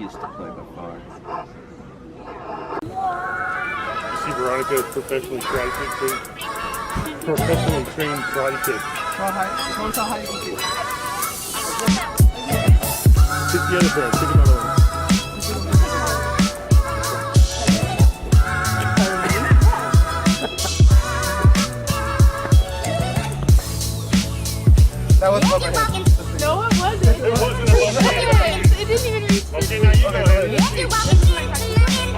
easiest to play by far. You see Veronica is professionally karate kick too. Professionally trained karate kick. Pick the other pair, pick another one. That was above my head. No, it wasn't. It wasn't above your head. It didn't even reach. Okay, now you go ahead.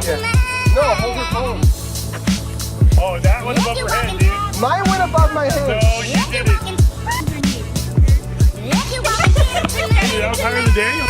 Yeah. No, hold your phone. Oh, that went above her head, dude. Mine went above my No, head. you did it. Dude, that was higher than Daniel.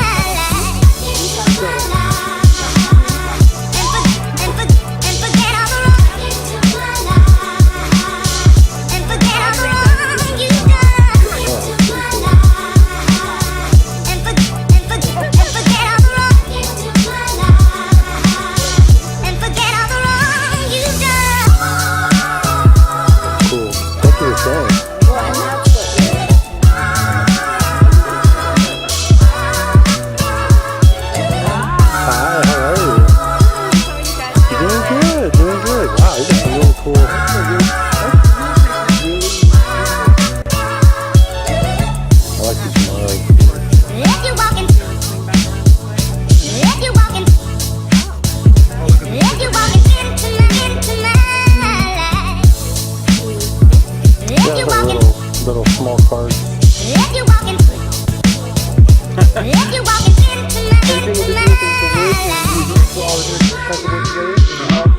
Little small cards.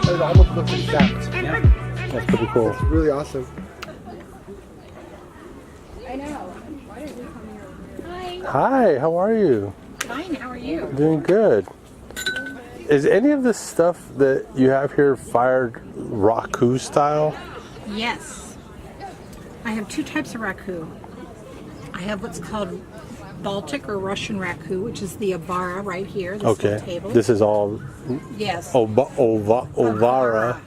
It almost looks exact. That's pretty cool. It's really awesome. I know. Why did we come here? Hi, how are you? Fine, how are you? Doing good. Is any of this stuff that you have here fired Raku style? Yes. I have two types of raku. I have what's called Baltic or Russian raku, which is the Avara right here. This Okay. table. This is all Yes. Ovara. Obvara.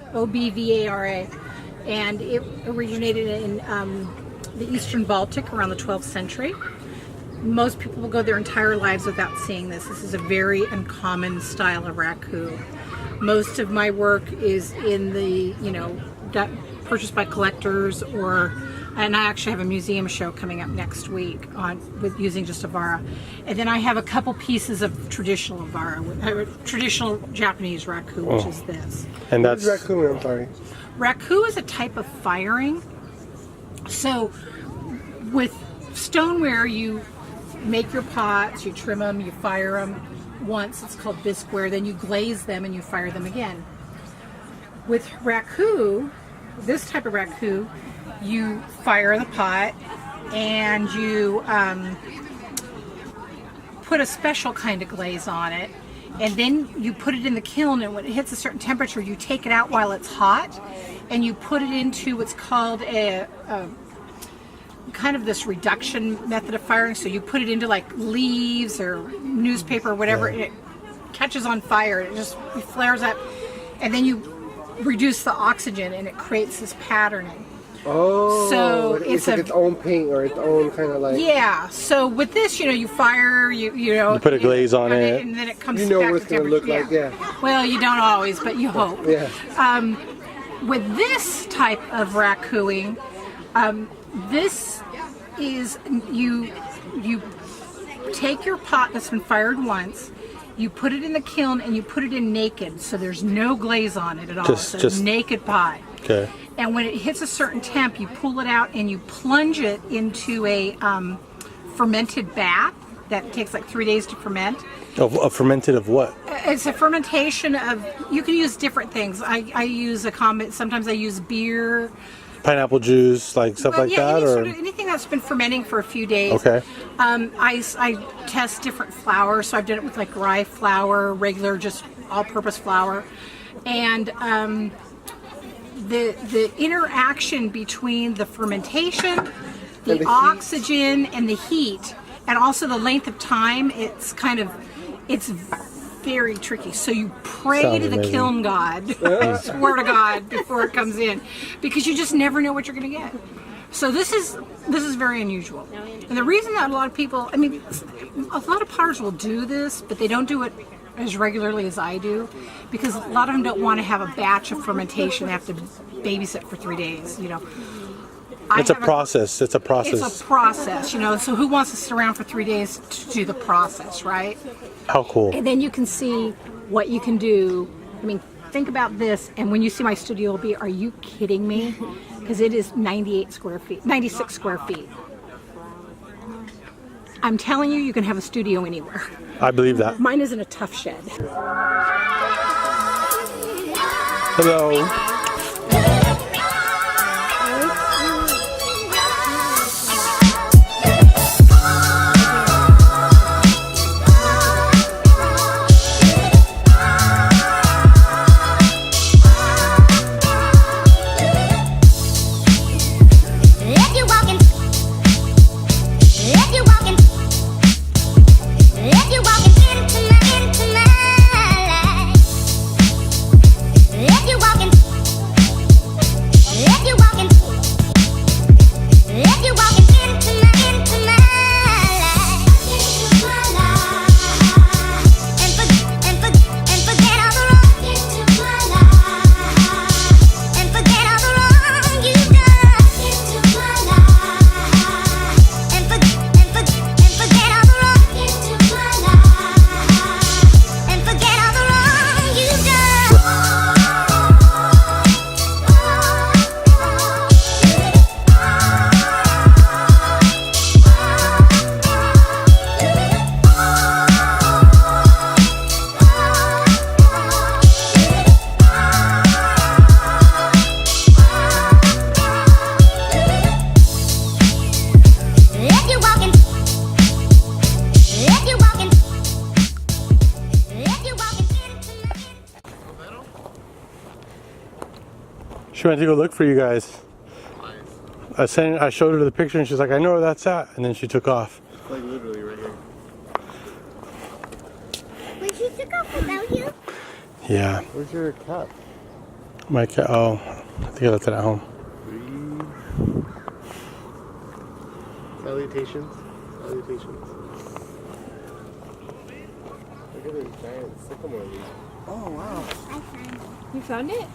And it originated in the Eastern Baltic around the 12th century. Most people will go their entire lives without seeing this. This is a very uncommon style of raku. Most of my work is in the, purchased by collectors and I actually have a museum show coming up next week with using just Avara. And then I have a couple pieces of traditional Avara, traditional Japanese raku, which is this. And that's Raccoon, I'm sorry. Raku is a type of firing. So with stoneware, you make your pots, you trim them, you fire them once. It's called bisqueware. Then you glaze them and you fire them again. With raku, this type of raku, you fire the pot and you put a special kind of glaze on it, and then you put it in the kiln, and when it hits a certain temperature you take it out while it's hot and you put it into what's called a kind of this reduction method of firing. So you put it into like leaves or newspaper or whatever, and it catches on fire, it just flares up, and then you reduce the oxygen and it creates this patterning. Oh, so it's like its own paint or its own kind of like. Yeah. So with this, you fire, you put a glaze on it, and then it comes. You know back what it's to going to look temperature. like, yeah. Well, you don't always, but you hope. Yeah. With this type of rakuing, this is you take your pot that's been fired once, you put it in the kiln and you put it in naked, so there's no glaze on it at all. Just naked pot. Okay. And when it hits a certain temp, you pull it out and you plunge it into a fermented bath that takes like 3 days to ferment. A fermented of what? It's a fermentation of, you can use different things. I use sometimes I use beer. Pineapple juice, like stuff like that? Or Anything that's been fermenting for a few days. Okay. I test different flours, so I've done it with like rye flour, regular, just all-purpose flour. And the interaction between the fermentation, the oxygen, and the heat, and also the length of time, it's very tricky. So you pray to the kiln god, I swear to God, before it comes in, because you just never know what you're going to get. So this is very unusual. And the reason that a lot of people, a lot of potters will do this, but they don't do it as regularly as I do, because a lot of them don't want to have a batch of fermentation. They have to babysit for 3 days, you know. It's a process. It's a process. It's a process, you know. So who wants to sit around for 3 days to do the process, right? How cool. And then you can see what you can do. I mean, think about this, and when you see my studio, you'll be, are you kidding me? Because it is 96 square feet. I'm telling you, you can have a studio anywhere. I believe that. Mine is in a tough shed. Hello. She went to go look for you guys. I showed her the picture and she's like, I know where that's at. And then she took off. It's like literally right here. When she took off without you? Yeah. Where's your cap? My cat. Oh, I think I left it at home. Salutations. Salutations. Look at this giant sycamore leaf. Oh, wow. I found it. You found it?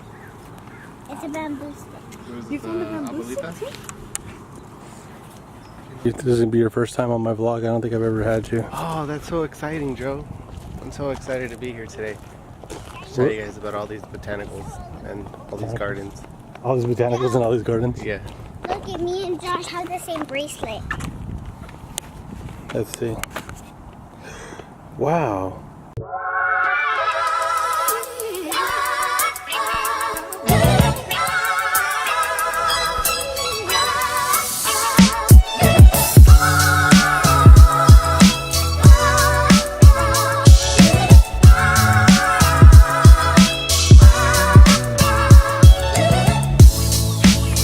It's a bamboo stick. You found a bamboo stick too? This is going to be your first time on my vlog. I don't think I've ever had you. Oh, that's so exciting, Joe. I'm so excited to be here today. Tell you guys about all these botanicals and all these gardens. All these botanicals and all these gardens? Yeah. Look at me and Josh have the same bracelet. Let's see. Wow.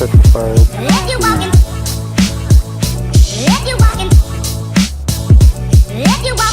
Petrified. If you walking, if you walking, if you walking.